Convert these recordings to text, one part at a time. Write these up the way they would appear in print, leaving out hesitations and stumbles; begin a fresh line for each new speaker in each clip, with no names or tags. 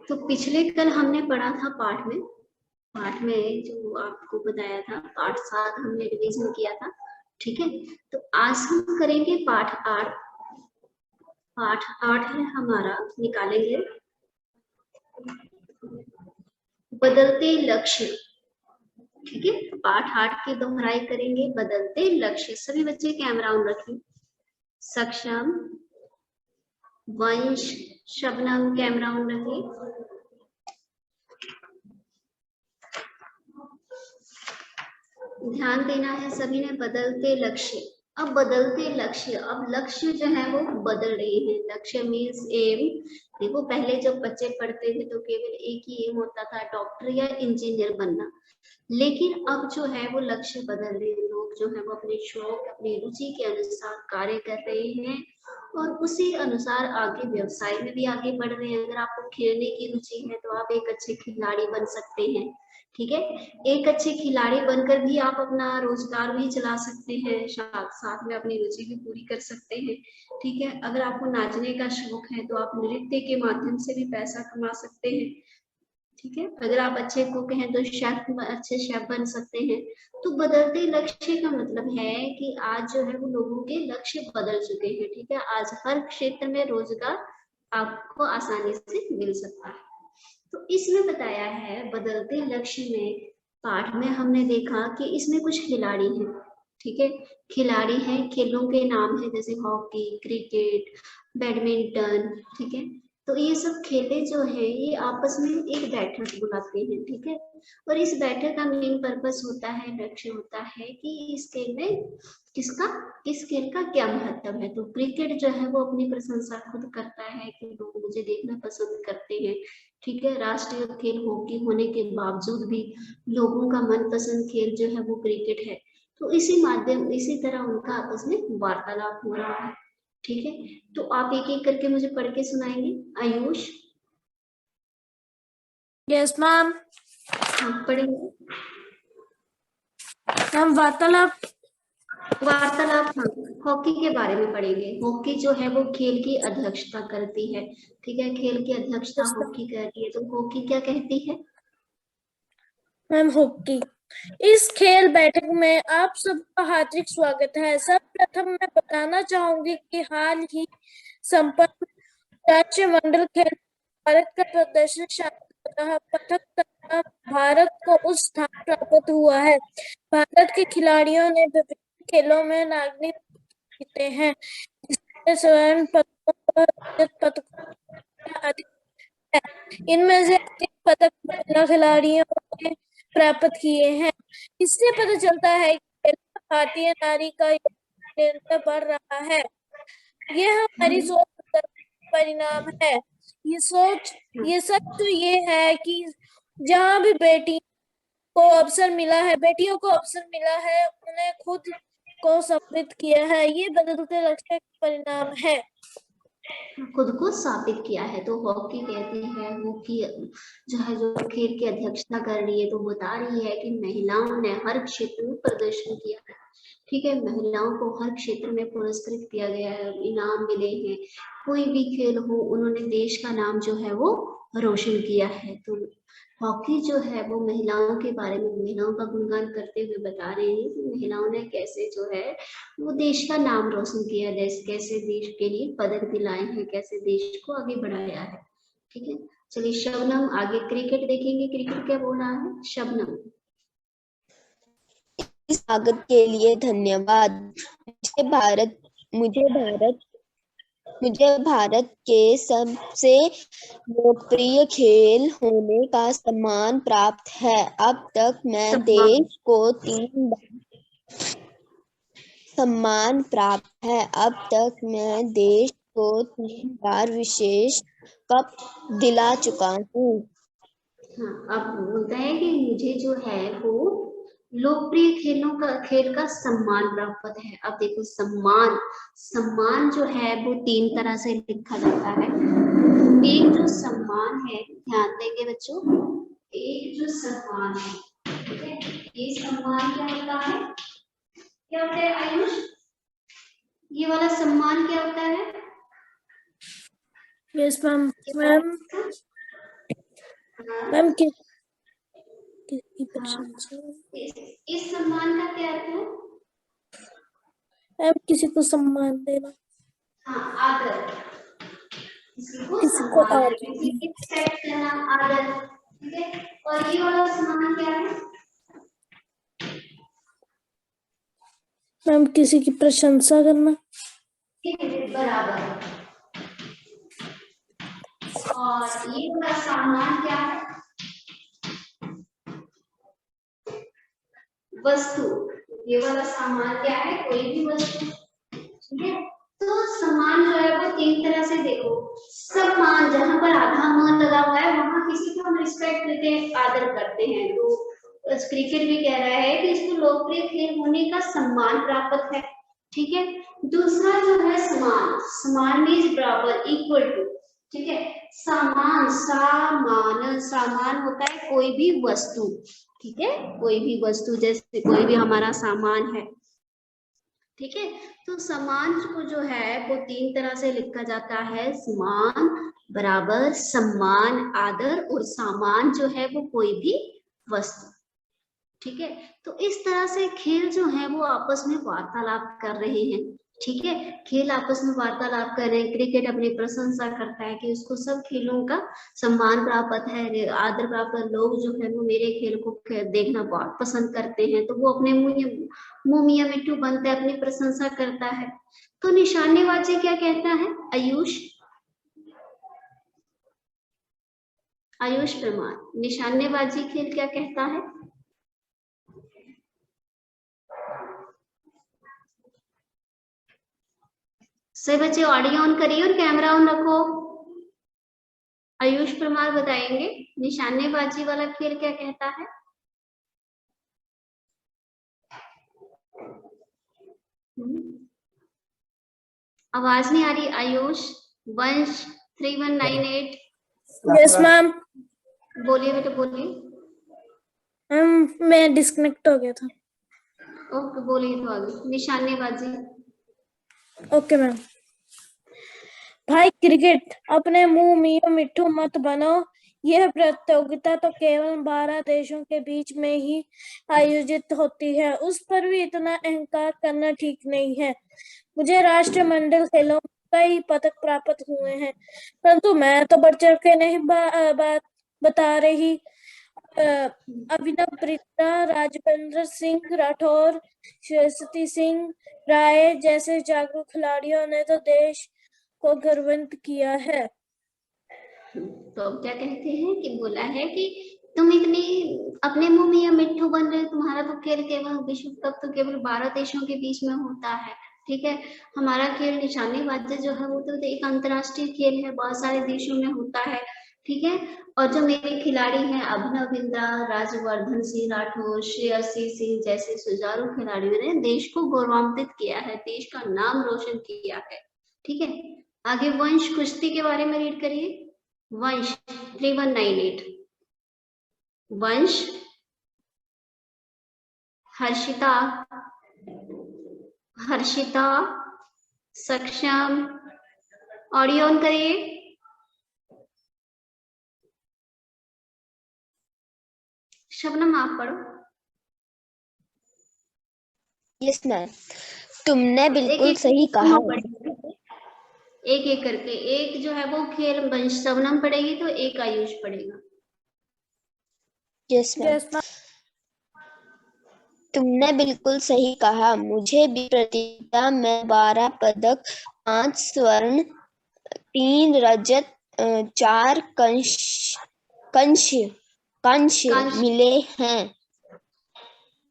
तो पिछले कल हमने पढ़ा था पाठ में जो आपको बताया था, पाठ 7 हमने रिवीजन किया था। ठीक है, तो आज हम करेंगे पाठ 8। पाठ 8 है हमारा, निकालेंगे बदलते लक्ष्य। ठीक है, पाठ 8 की दोहराई करेंगे, बदलते लक्ष्य। सभी बच्चे कैमरा ऑन रखें। सक्षम, वंश, शबनम कैमरा ऑन रखें। ध्यान देना है सभी ने, बदलते लक्ष्य। अब बदलते लक्ष्य, अब लक्ष्य जो है वो बदल रहे हैं। लक्ष्य मीन्स एम। देखो पहले जब बच्चे पढ़ते थे तो केवल एक ही एम होता था, डॉक्टर या इंजीनियर बनना। लेकिन अब जो है वो लक्ष्य बदल रहे हैं। लोग जो है वो अपने शौक, अपनी रुचि के अनुसार कार्य कर रहे हैं और उसी अनुसार आगे व्यवसाय में भी आगे बढ़ रहे हैं। अगर आपको खेलने की रुचि है तो आप एक अच्छे खिलाड़ी बन सकते हैं। ठीक है, एक अच्छे खिलाड़ी बनकर भी आप अपना रोजगार भी चला सकते हैं, साथ में अपनी रुचि भी पूरी कर सकते हैं। ठीक है, अगर आपको नाचने का शौक है तो आप नृत्य के माध्यम से भी पैसा कमा सकते हैं। ठीक है, अगर आप अच्छे कुक हैं तो अच्छे शेफ बन सकते हैं। तो बदलते लक्ष्य का मतलब है कि आज जो है वो लोगों के लक्ष्य बदल चुके हैं। ठीक है, आज हर क्षेत्र में रोजगार आपको आसानी से मिल सकता है। तो इसमें बताया है बदलते लक्ष्य में, पाठ में हमने देखा कि इसमें कुछ खिलाड़ी हैं। ठीक है, खिलाड़ी हैं, खेलों के नाम है जैसे हॉकी, क्रिकेट, बैडमिंटन। ठीक है, तो ये सब खेले जो है ये आपस में एक बैठक बुलाते हैं। ठीक है, और इस बैठक का मेन पर्पस होता है, लक्ष्य होता है कि इस खेल में किसका, किस खेल का क्या महत्व है। तो क्रिकेट जो है वो अपनी प्रशंसा खुद करता है कि लोग मुझे देखना पसंद करते हैं। ठीक है, राष्ट्रीय खेल हॉकी होने के बावजूद भी लोगों का मनपसंद खेल जो है वो क्रिकेट है। तो इसी तरह उनका आपस में वार्तालाप हो रहा है। ठीक है, तो आप एक एक करके मुझे पढ़ के सुनाएंगे। आयुष?
Yes ma'am.
हाँ, पढ़ेंगे
हम वार्तालाप
हाँ, हॉकी के बारे में पढ़ेंगे। हॉकी जो है वो खेल की अध्यक्षता करती है। ठीक है, खेल की अध्यक्षता हॉकी करती है। तो हॉकी क्या कहती है
मैम? हॉकी। इस खेल बैठक में आप सबका हार्दिक स्वागत है। सर्वप्रथम मैं बताना चाहूंगी कि हाल ही संपन्न राज्य मंडल खेल भारत का प्रदर्शन शानदार, पथक करना भारत को उस स्थान प्राप्त हुआ है। भारत के खिलाड़ियों ने विभिन्न खेलों में नागरिक जीते हैं, जिसमें स्वर्ण पदकों और रजत पदकों अधिक है। इनमें से अधिक पदक महिला खिलाड़ियों ने प्राप्त किए हैं। इससे पता चलता है कि भारतीय नारी का योगदान निरंतर बढ़ रहा है। यह हमारी सोच का परिणाम है। ये सच तो ये है कि जहाँ भी बेटियों को अवसर मिला है, उन्हें खुद को समृद्ध किया है। ये बदलते लक्ष्य का परिणाम है।
खुद को साबित किया है। तो हॉकी कहती है, हॉकी जो है जो खेल की अध्यक्षता कर रही है, तो बता रही है कि महिलाओं ने हर क्षेत्र में प्रदर्शन किया है। ठीक है, महिलाओं को हर क्षेत्र में पुरस्कृत किया गया है, इनाम मिले हैं। कोई भी खेल हो, उन्होंने देश का नाम जो है वो रोशन किया है। तो हॉकी जो है वो महिलाओं के बारे में, महिलाओं का गुणगान करते हुए बता रहे हैं कि महिलाओं ने कैसे जो है वो देश का नाम रोशन किया, जैसे कैसे देश के लिए पदक दिलाए हैं, कैसे देश को आगे बढ़ाया है। ठीक है, चलिए शबनम आगे क्रिकेट देखेंगे। क्रिकेट क्या बोल रहा है शबनम?
इस स्वागत के लिए धन्यवाद। मुझे भारत के सबसे लोकप्रिय खेल होने का सम्मान प्राप्त है। अब तक मैं देश को 3 बार विशेष कप दिला चुका हूँ।
हाँ, अब बोलता है कि मुझे जो है वो लोकप्रिय खेल का सम्मान प्राप्त है। अब देखो सम्मान जो है वो 3 तरह से लिखा जाता है। एक जो सम्मान है, ध्यान देंगे बच्चों, एक जो सम्मान है, ठीक है, ये सम्मान क्या होता है, क्या होता है आयुष? ये वाला सम्मान क्या होता है?
Yes ma'am. मैम मैम किसकी प्रशंसा?
इस सम्मान का क्या अर्थ है?
मैम किसी को सम्मान देना,
हाँ, आदर, किसी को
किसी को
सम्मान
आदर
देना, किसी की
देना।
रिस्पेक्ट करना, आदर। ठीक है, और ये वाला सम्मान क्या है?
मैम किसी की प्रशंसा करना।
ठीक है, बराबर। और ये वाला सम्मान क्या है? वस्तु। ये वाला सामान क्या है? कोई भी वस्तु। ठीक है, तो सम्मान जो है वो तीन तरह से देखो। सम्मान, जहां पर आधा मान लगा हुआ है वहां किसी को हम रिस्पेक्ट देते हैं, आदर करते हैं। तो क्रिकेट भी कह रहा है कि इसको लोकप्रिय खेल होने का सम्मान प्राप्त है। ठीक है, दूसरा जो है समान, समान मीन्स बराबर, इक्वल टू। ठीक है, सामान, सामान होता है कोई भी वस्तु। ठीक है, कोई भी वस्तु, जैसे कोई भी हमारा सामान है। ठीक है, तो समान को जो है वो तीन तरह से लिखा जाता है, समान, बराबर, सम्मान, आदर, और सामान जो है वो कोई भी वस्तु। ठीक है, तो इस तरह से खेल जो है वो आपस में वार्तालाप कर रहे हैं। ठीक है, खेल आपस में वार्तालाप कर रहे हैं। क्रिकेट अपनी प्रशंसा करता है कि उसको सब खेलों का सम्मान प्राप्त है, आदर प्राप्त। लोग जो है वो मेरे खेल को देखना बहुत पसंद करते हैं, तो वो अपने मुंह मियां मिट्टू बनता है, अपनी प्रशंसा करता है। तो निशानेबाजी क्या कहता है आयुष? आयुष प्रमाण, निशानेबाजी खेल क्या कहता है? सभी बच्चे ऑडियो ऑन करिए और कैमरा ऑन रखो। आयुष परमार बताएंगे निशानेबाजी वाला खेल क्या कहता है। आवाज नहीं आ रही आयुष। वंश 3198
यस मैम।
बोलिए बेटा, बोलिए।
मैं डिस्कनेक्ट हो गया था।
ओके, बोलिए तो आगे। निशानेबाजी।
Okay ma'am. भाई क्रिकेट, अपने मुंह मियां मिट्ठू मत बनो। यह प्रतियोगिता तो केवल 12 देशों के बीच में ही आयोजित होती है, उस पर भी इतना अहंकार करना ठीक नहीं है। मुझे राष्ट्रमंडल खेलों में कई पदक प्राप्त हुए हैं, परंतु मैं तो बढ़ चढ़ के नहीं बात बता रही। अभिनव बिंद्रा, राजवेंद्र सिंह राठौर, यशस्वी सिंह राय जैसे जागरूक खिलाड़ियों ने तो देश को गर्वित किया है।
तो अब क्या कहते हैं कि बोला है कि तुम इतनी अपने मुंह में या मिट्टू बन रहे हो, तुम्हारा तो खेल केवल विश्व कप तो केवल 12 देशों के बीच में होता है। ठीक है, हमारा खेल निशानेबाजी जो है वो तो एक अंतर्राष्ट्रीय खेल है, बहुत सारे देशों में होता है। ठीक है, और जो मेरे खिलाड़ी हैं अभिनव बिंद्रा, राजवर्धन सिंह राठौर, श्रेयसी सिंह जैसे सुचारू खिलाड़ियों ने देश को गौरवान्वित किया है, देश का नाम रोशन किया है। ठीक है, आगे वंश कुश्ती के बारे में रीड करिए। वंश 3198। वंश, हर्षिता, हर्षिता, सक्षम, ऑडियो ऑन करिए। शबनम आप पढ़ो।
यस मैम, तुमने बिल्कुल सही कहा।
एक एक करके, एक जो है वो खेल वंश शबनम पढ़ेगी तो एक आयुष पढ़ेगा।
यस मैम, तुमने बिल्कुल सही कहा। मुझे भी प्रतियोगिता में 12 पदक, 5 स्वर्ण, 3 रजत, 4 कांस्य मिले हैं।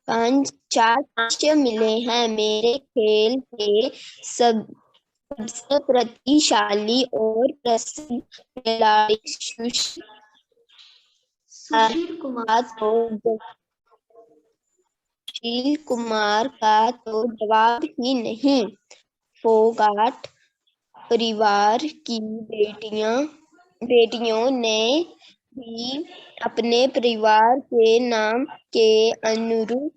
4 कांस्य मिले हैं। मेरे खेल के सबसे प्रतिशाली और प्रसिद्ध खिलाड़ी
सुशील कुमार
सुशील कुमार का तो जवाब ही नहीं। फोगाट परिवार की बेटियों ने भी अपने परिवार के नाम के अनुरूप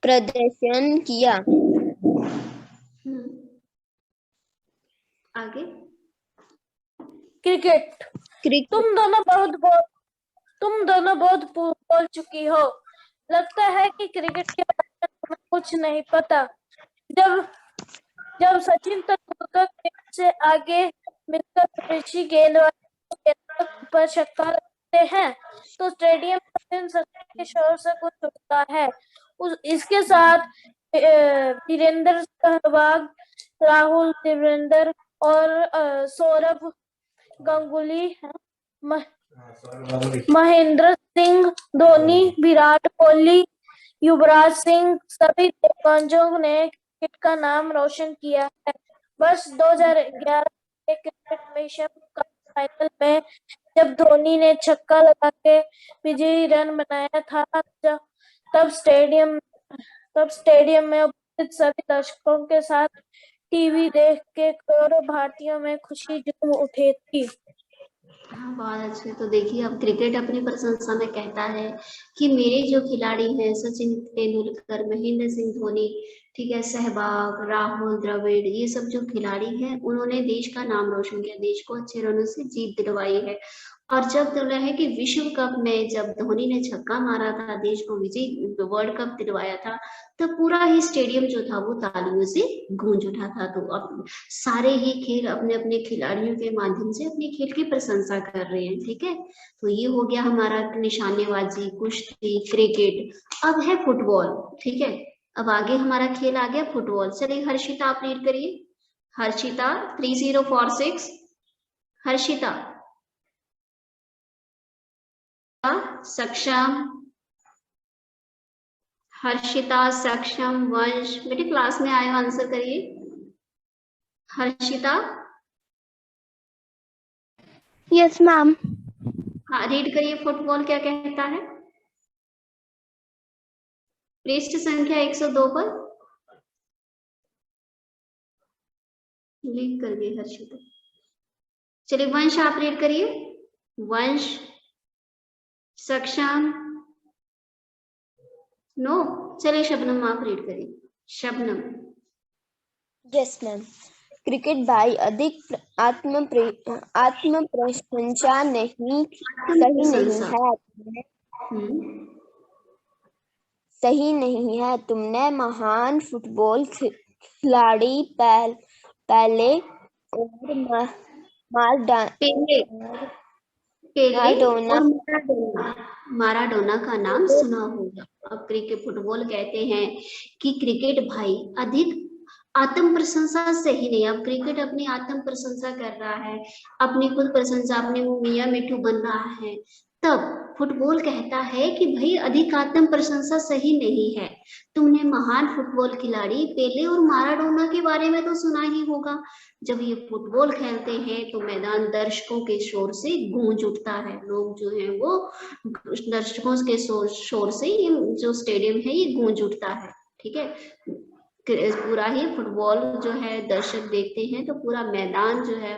प्रदर्शन किया।
आगे
क्रिकेट। तुम दोनों बहुत बोल चुकी हो। लगता है कि क्रिकेट के बारे में तुम्हें कुछ नहीं पता। जब सचिन तेंदुलकर क्रिकेट से आगे मिलकर विदेशी गेंदबाजों पर छक्का लगाते हैं तो स्टेडियम सचिन के शोर से गूंज उठता है। इसके साथ वीरेंद्र सहवाग, राहुल द्रविड़ और सौरभ गांगुली, महेंद्र सिंह धोनी, विराट कोहली, युवराज सिंह सभी दिग्गजों ने क्रिकेट का नाम रोशन किया है। वर्ष 2011 के क्रिकेट विश्व कप फाइनल में जब धोनी ने छक्का लगा के विजयी रन बनाया था, तब स्टेडियम में उपस्थित सभी दर्शकों के साथ टीवी देख के करोड़ों भारतीयों में खुशी झूम उठी थी।
हाँ, बहुत अच्छे। तो देखिए, अब क्रिकेट अपनी प्रशंसा में कहता है कि मेरे जो खिलाड़ी हैं सचिन तेंदुलकर, महेंद्र सिंह धोनी, ठीक है, सहवाग, राहुल द्रविड़, ये सब जो खिलाड़ी हैं उन्होंने देश का नाम रोशन किया, देश को अच्छे रनों से जीत दिलवाई है। और जब बोला है कि विश्व कप में जब धोनी ने छक्का मारा था, देश को विजय वर्ल्ड कप दिलवाया था, तो पूरा ही स्टेडियम जो था वो तालियों से गूंज उठा था। तो अब सारे ही खेल अपने अपने खिलाड़ियों के माध्यम से अपने खेल की प्रशंसा कर रहे हैं। ठीक है, तो ये हो गया हमारा निशानेबाजी, कुश्ती, क्रिकेट। अब है फुटबॉल। ठीक है, अब आगे हमारा खेल आ गया फुटबॉल। चलिए हर्षिता आप रीड करिए। हर्षिता 3046। हर्षिता सक्षम, हर्षिता, सक्षम, वंश, बेटे क्लास में आए हो, आंसर करिए। Harshita,
yes ma'am.
हाँ रीड करिए। फुटबॉल क्या कहता है? पृष्ठ संख्या 102 पर रीड कर दिए हर्षिता। चलिए वंश आप रीड करिए। वंश, सक्षम, नो। चलिए शबनम आप रीड करिए। शबनम।
Yes ma'am. क्रिकेट भाई अधिक आत्म प्रशंसा नहीं, सही नहीं है। सही नहीं है। तुमने महान फुटबॉल खिलाड़ी पहले और
माराडोना का नाम सुना होगा। अब क्रिकेट फुटबॉल कहते हैं कि क्रिकेट भाई अधिक आत्म प्रशंसा सही नहीं। अब क्रिकेट अपनी आत्म प्रशंसा कर रहा है, अपनी खुद प्रशंसा, अपने वो मियां मिठू बन रहा है। तब फुटबॉल कहता है कि भाई अधिक आत्म प्रशंसा सही नहीं है। तुमने महान फुटबॉल खिलाड़ी पेले और माराडोना के बारे में तो सुना ही होगा। जब ये फुटबॉल खेलते हैं तो मैदान दर्शकों के शोर से गूंज उठता है। लोग जो है वो दर्शकों के शोर से ये जो स्टेडियम है ये गूंज उठता है। ठीक है, पूरा ही फुटबॉल जो है दर्शक देखते हैं तो पूरा मैदान जो है,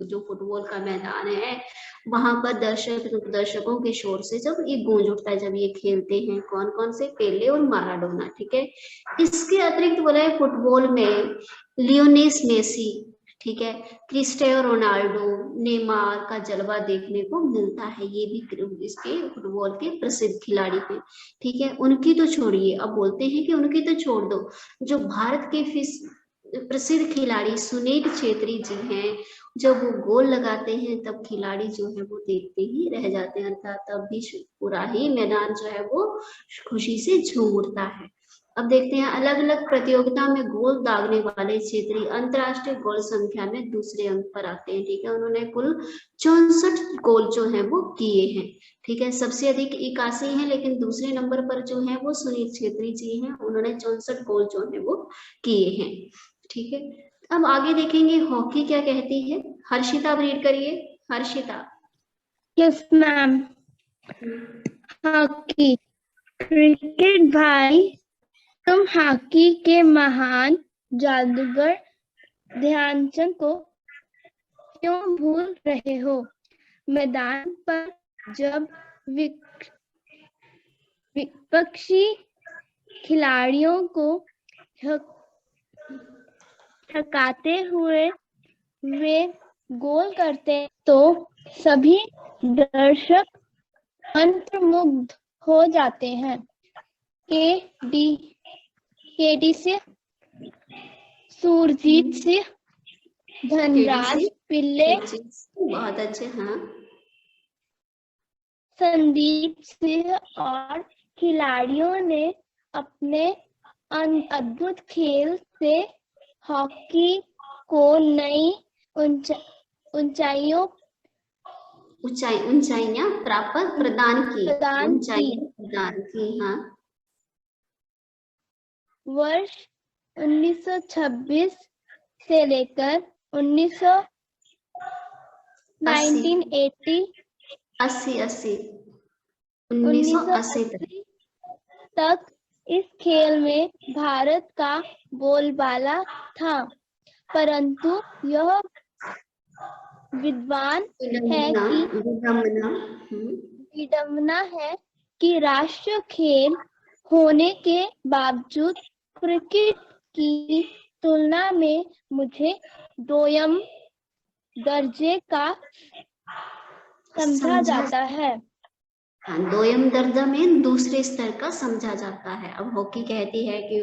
जो फुटबॉल का मैदान है वहां पर दर्शकों के शोर से जब ये गूंज उठता है, जब ये खेलते हैं। कौन कौन से? पेले और माराडोना। ठीक है, इसके अतिरिक्त बोला है फुटबॉल में लियोनेल मेसी, ठीक है, क्रिस्टियानो रोनाल्डो, नेमार का जलवा देखने को मिलता है। ये भी इसके फुटबॉल के प्रसिद्ध खिलाड़ी हैं। ठीक है, उनकी तो छोड़िए, अब बोलते हैं कि उनकी तो छोड़ दो, जो भारत के प्रसिद्ध खिलाड़ी सुनील छेत्री जी हैं, जब वो गोल लगाते हैं तब खिलाड़ी जो है वो देखते ही रह जाते हैं, अर्थात तब भी पूरा ही मैदान जो है वो खुशी से झूम उठता है। अब देखते हैं अलग अलग प्रतियोगिता में गोल दागने वाले छेत्री अंतरराष्ट्रीय गोल संख्या में दूसरे अंक पर आते हैं। ठीक है, उन्होंने कुल 64 गोल जो है वो किए हैं। ठीक है, सबसे अधिक 81 है, लेकिन दूसरे नंबर पर जो है वो सुनील छेत्री जी हैं, उन्होंने 64 गोल जो है वो किए हैं। ठीक है, अब आगे देखेंगे हॉकी क्या कहती है। हर्षिता रीड करिए। Harshita.
Yes ma'am. Hockey. Cricket भाई तुम हॉकी के महान जादूगर ध्यानचंद को क्यों भूल रहे हो? मैदान पर जब विपक्षी खिलाड़ियों को थकाते हुए वे गोल करते तो सभी दर्शक मंत्रमुग्ध हो जाते हैं। केडी से सुरजीत सिंह, धनराज पिल्ले,
बहुत अच्छे। हाँ,
संदीप सिंह और खिलाड़ियों ने अपने अद्भुत खेल से हॉकी को नई ऊंचाइयों
ऊंचाइयां प्रदान की।
प्रदान की।
ऊंचाइयां प्रदान की। हाँ,
वर्ष 1926 से लेकर 1980
1980
तक इस खेल में भारत का बोलबाला था, परंतु यह विडंबना है कि राष्ट्रीय खेल होने के बावजूद क्रिकेट की तुलना में मुझे दोयम दर्जे का समझा जाता है।
दोयम दर्जा में दूसरे स्तर का समझा जाता है। अब हॉकी कहती है कि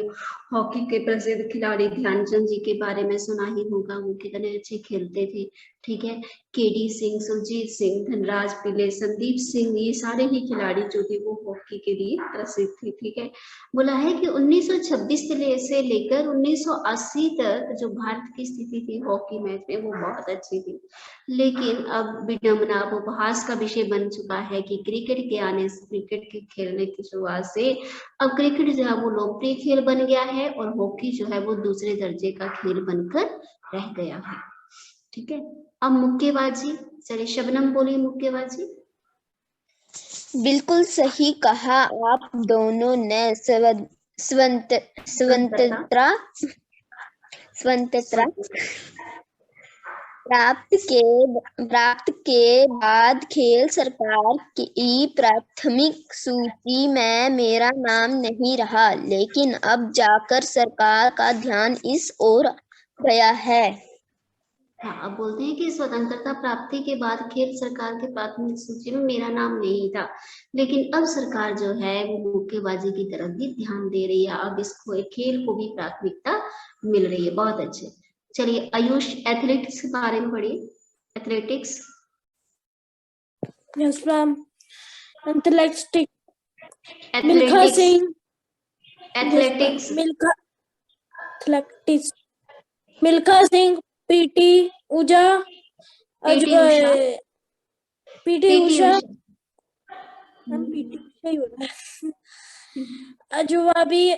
हॉकी के प्रसिद्ध खिलाड़ी ध्यानचंद जी के बारे में सुना ही होगा, वो कितने अच्छे खेलते थे। ठीक है, केडी सिंह, सुरजीत सिंह, धनराज पिल्ले, संदीप सिंह, ये सारे ही खिलाड़ी जो थे वो हॉकी के लिए प्रसिद्ध थे। ठीक है, बोला है कि 1926 से लेकर 1980 तक जो भारत की स्थिति थी हॉकी मैच में वो बहुत अच्छी थी, लेकिन अब विडंबना, अब उपहास का विषय बन चुका है कि क्रिकेट के आने से, क्रिकेट के खेलने की शुरुआत से अब क्रिकेट जो है वो लोकप्रिय खेल बन गया है और हॉकी जो है वो दूसरे दर्जे का खेल बनकर रह गया है। ठीक है, अब मुक्केबाजी, चलिए शबनम बोलिए मुक्केबाजी।
बिल्कुल सही कहा आप दोनों ने। स्वतंत्रता प्राप्त के बाद खेल सरकार की प्राथमिक सूची में मेरा नाम नहीं रहा, लेकिन अब जाकर सरकार का ध्यान इस ओर गया है।
हाँ, अब बोलते हैं कि स्वतंत्रता प्राप्ति के बाद खेल सरकार के प्राथमिक सूची में मेरा नाम नहीं था, लेकिन अब सरकार जो है वो मुक्केबाजी की तरफ भी ध्यान दे रही है, अब इसको खेल को भी प्राथमिकता मिल रही है। बहुत अच्छे। चलिए आयुष एथलेटिक्स के बारे में पढ़िए। Athletics.
Yes ma'am. Athletics, Milkha Singh.
Athletics.
Athletics, Milkha Singh, PT Usha, PT Usha ही होता है, अजवाबी